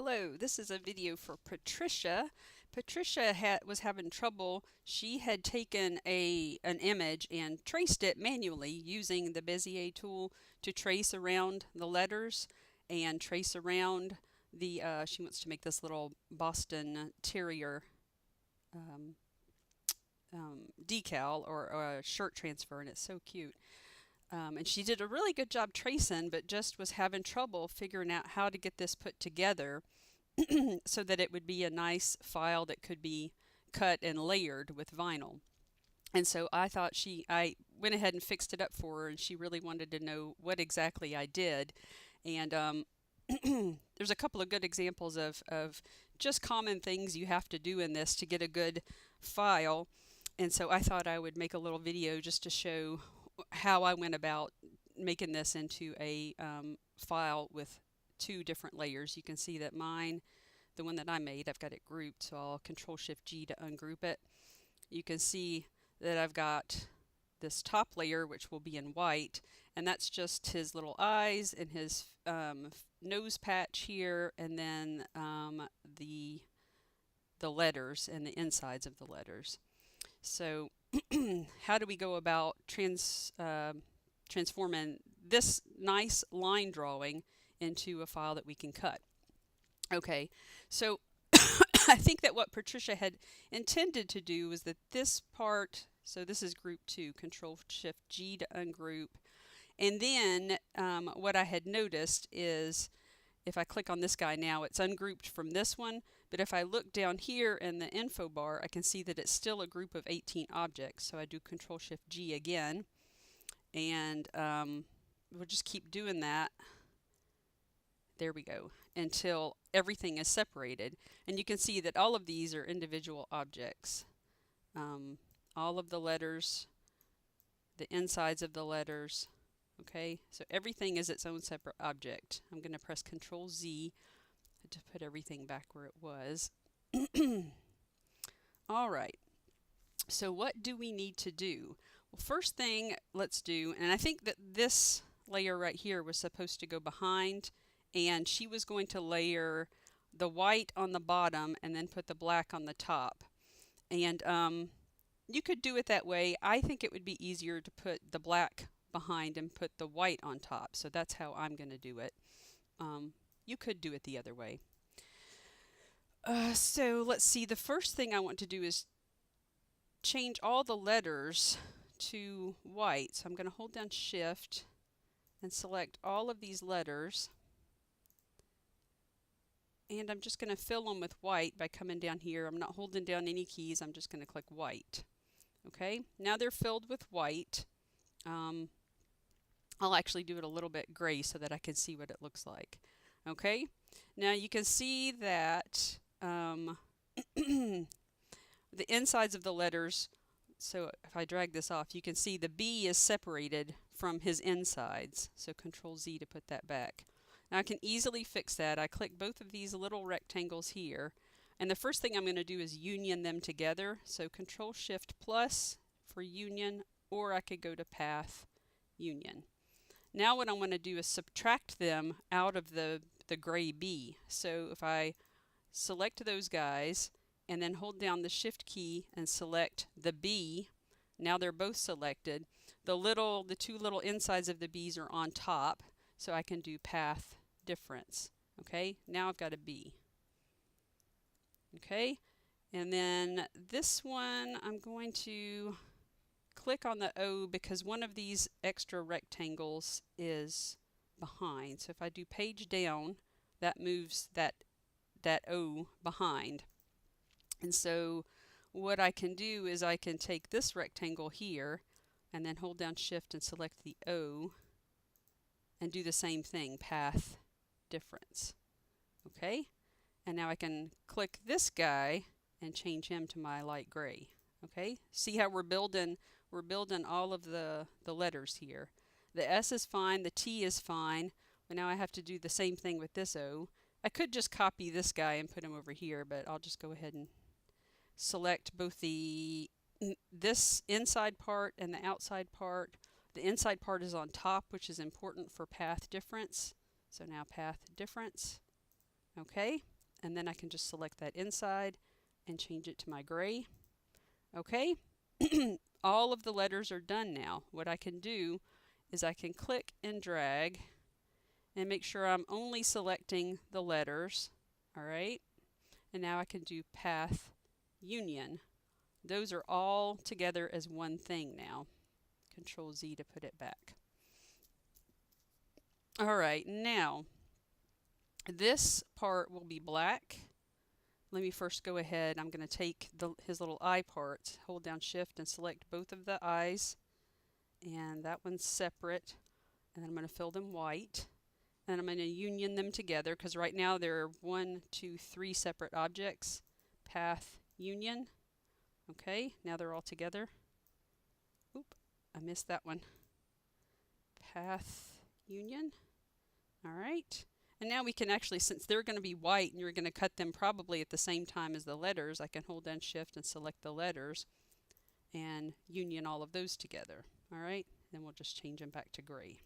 Hello, this is a video for Patricia. Patricia was having trouble. She had taken an image and traced it manually using the Bezier tool to trace around the letters and trace around she wants to make this little Boston Terrier um, decal or a shirt transfer, and it's so cute. And she did a really good job tracing, but just was having trouble figuring out how to get this put together so that it would be a nice file that could be cut and layered with vinyl. And so I went ahead and fixed it up for her, and she really wanted to know what exactly I did. And there's a couple of good examples of just common things you have to do in this to get a good file. And so I thought I would make a little video just to show how I went about making this into a file with two different layers. You can see that the one that I made, I've got it grouped, so I'll Control-Shift-G to ungroup it. You can see that I've got this top layer, which will be in white, and that's just his little eyes and his nose patch here, and then the letters and the insides of the letters. So how do we go about transforming this nice line drawing into a file that we can cut? Okay, so I think that what Patricia had intended to do was that this part, so this is group 2, Control-Shift-G to ungroup, and then what I had noticed is if I click on this guy now, it's ungrouped from this one, but if I look down here in the info bar, I can see that it's still a group of 18 objects. So I do Control-Shift-G again, and we'll just keep doing that. There we go, until everything is separated. And you can see that all of these are individual objects. All of the letters, the insides of the letters. Okay, so everything is its own separate object. I'm going to press Control-Z to put everything back where it was. All right, so what do we need to do? Well, first thing let's do, and I think that this layer right here was supposed to go behind, and she was going to layer the white on the bottom and then put the black on the top. And you could do it that way. I think it would be easier to put the black behind and put the white on top. So that's how I'm going to do it. You could do it the other way. So let's see. The first thing I want to do is change all the letters to white. So I'm going to hold down Shift and select all of these letters. And I'm just going to fill them with white by coming down here. I'm not holding down any keys. I'm just going to click white. Okay, now they're filled with white. I'll actually do it a little bit gray so that I can see what it looks like. Okay, now you can see that the insides of the letters, so if I drag this off, you can see the B is separated from his insides. So Control-Z to put that back. Now I can easily fix that. I click both of these little rectangles here, and the first thing I'm going to do is union them together. So Control-Shift+ for union, or I could go to Path, Union. Now what I want to do is subtract them out of the gray B. So if I select those guys and then hold down the Shift key and select the B, now they're both selected. The two little insides of the B's are on top, so I can do Path Difference. Okay, now I've got a B. Okay, and then this one I'm going to click on the O because one of these extra rectangles is behind. So if I do page down, that moves that O behind. And so what I can do is I can take this rectangle here and then hold down Shift and select the O and do the same thing, Path Difference. Okay, and now I can click this guy and change him to my light gray. Okay, see how we're building all of the letters here. The S is fine, the T is fine, but now I have to do the same thing with this O. I could just copy this guy and put him over here, but I'll just go ahead and select both this inside part and the outside part. The inside part is on top, which is important for path difference. So now Path Difference. Okay, and then I can just select that inside and change it to my gray. Okay, all of the letters are done now. What I can do is I can click and drag and make sure I'm only selecting the letters. All right, and now I can do path union. Those are all together as one thing now. Control Z to put it back. All right, now this part will be black. Let me first go ahead. I'm going to take his little eye part, hold down shift and select both of the eyes. And that one's separate. And then I'm going to fill them white. And I'm going to union them together because right now there are 1, 2, 3 separate objects. Path union. Okay, now they're all together. Oop, I missed that one. Path union. All right. And now we can actually, since they're going to be white and you're going to cut them probably at the same time as the letters, I can hold down shift and select the letters and union all of those together. All right. Then we'll just change them back to gray.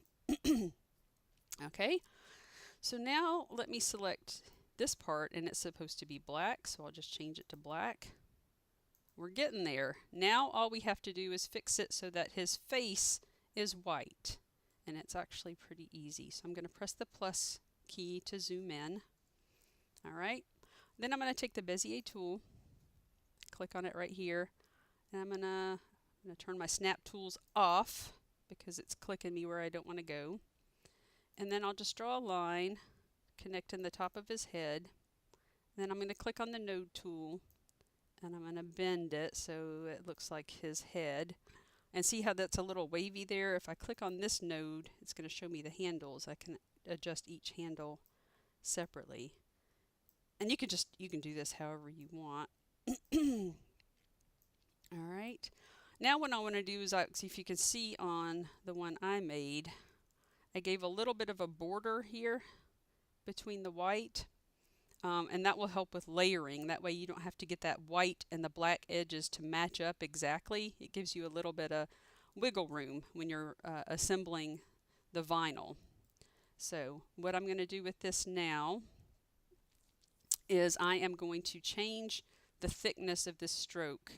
Okay. So now let me select this part and it's supposed to be black. So I'll just change it to black. We're getting there. Now all we have to do is fix it so that his face is white. And it's actually pretty easy. So I'm going to press the plus key to zoom in. All right. Then I'm going to take the Bezier tool, click on it right here, and I'm going to turn my snap tools off because it's clicking me where I don't want to go. And then I'll just draw a line connecting the top of his head. Then I'm going to click on the node tool and I'm going to bend it so it looks like his head. And see how that's a little wavy there? If I click on this node, it's going to show me the handles. I can adjust each handle separately. And you can do this however you want. All right. Now what I want to do is see if you can see on the one I made, I gave a little bit of a border here between the white. And that will help with layering. That way you don't have to get that white and the black edges to match up exactly. It gives you a little bit of wiggle room when you're assembling the vinyl. So what I'm going to do with this now is I am going to change the thickness of this stroke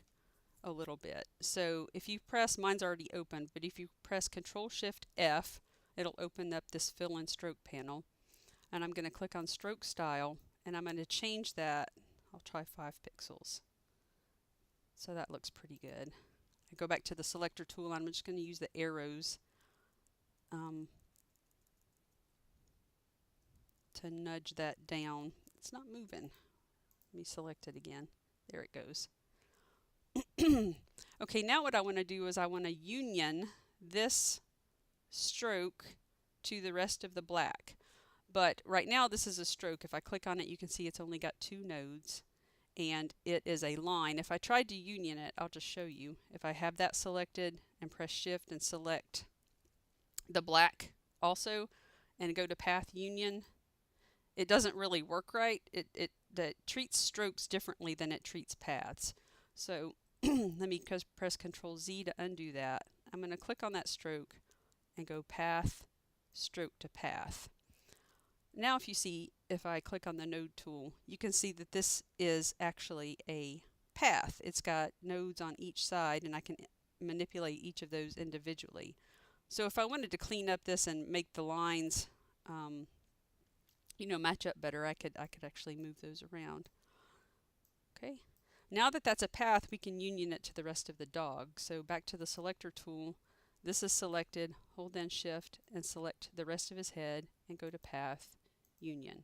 a little bit. So if you press, mine's already open, but if you press Control Shift F, it'll open up this fill and stroke panel. And I'm going to click on stroke style. And I'm going to change that. I'll try 5 pixels. So that looks pretty good. I go back to the selector tool. I'm just going to use the arrows to nudge that down. It's not moving. Let me select it again. There it goes. Okay, now what I want to do is I want to union this stroke to the rest of the black. But right now this is a stroke. If I click on it, you can see it's only got 2 nodes and it is a line. If I tried to union it, I'll just show you. If I have that selected and press shift and select the black also and go to path union, it doesn't really work right. It treats strokes differently than it treats paths. So let me press Control Z to undo that. I'm going to click on that stroke and go path, stroke to path. Now if you see, if I click on the node tool, you can see that this is actually a path. It's got nodes on each side and I can manipulate each of those individually. So if I wanted to clean up this and make the lines match up better, I could actually move those around. Okay. Now that that's a path, we can union it to the rest of the dog. So back to the selector tool. This is selected, hold down shift and select the rest of his head and go to path union.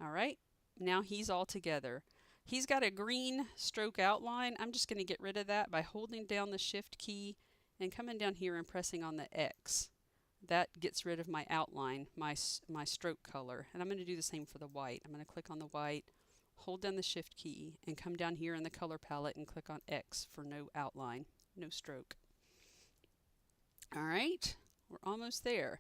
All right, now he's all together. He's got a green stroke outline. I'm just going to get rid of that by holding down the shift key and coming down here and pressing on the X. That gets rid of my outline, my stroke color. And I'm going to do the same for the white. I'm going to click on the white, hold down the shift key and come down here in the color palette and click on X for no outline, no stroke. All right, we're almost there.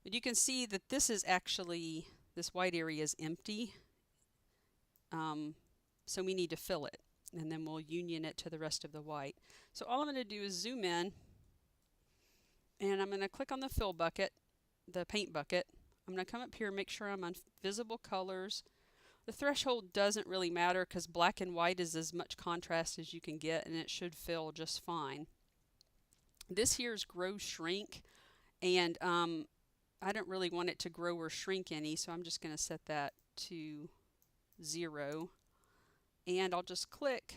But you can see that this is actually, this white area is empty. So we need to fill it. And then we'll union it to the rest of the white. So all I'm going to do is zoom in. And I'm going to click on the fill bucket, the paint bucket. I'm going to come up here and make sure I'm on visible colors. The threshold doesn't really matter because black and white is as much contrast as you can get and it should fill just fine. This here is grow shrink, and I don't really want it to grow or shrink any, so I'm just going to set that to 0, and I'll just click.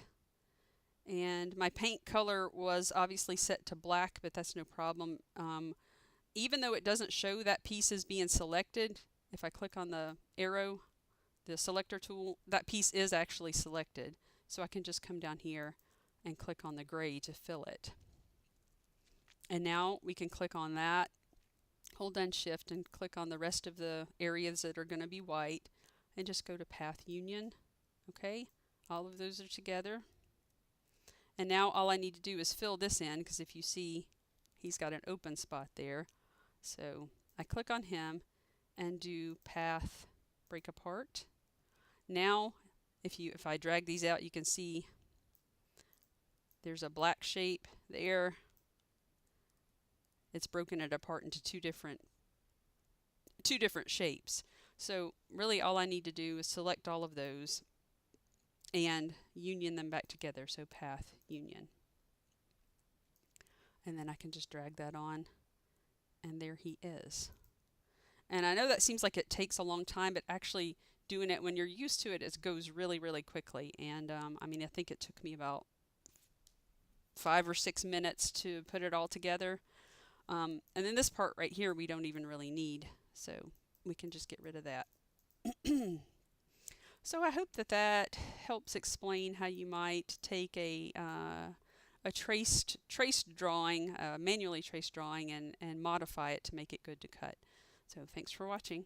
And my paint color was obviously set to black, but that's no problem. Even though it doesn't show that piece is being selected, if I click on the arrow, the selector tool, that piece is actually selected. So I can just come down here and click on the gray to fill it. And now we can click on that, hold down shift and click on the rest of the areas that are going to be white and just go to path union. Okay, all of those are together. And now all I need to do is fill this in, because if you see, he's got an open spot there. So I click on him and do path break apart. Now if I drag these out, you can see there's a black shape there. It's broken it apart into two different shapes. So really all I need to do is select all of those and union them back together, so path union. And then I can just drag that on, and there he is. And I know that seems like it takes a long time, but actually doing it when you're used to it, it goes really, really quickly. And I mean, I think it took me about 5 or 6 minutes to put it all together. And then this part right here we don't even really need, so we can just get rid of that. So I hope that that helps explain how you might take a traced drawing, manually traced drawing, and modify it to make it good to cut. So thanks for watching.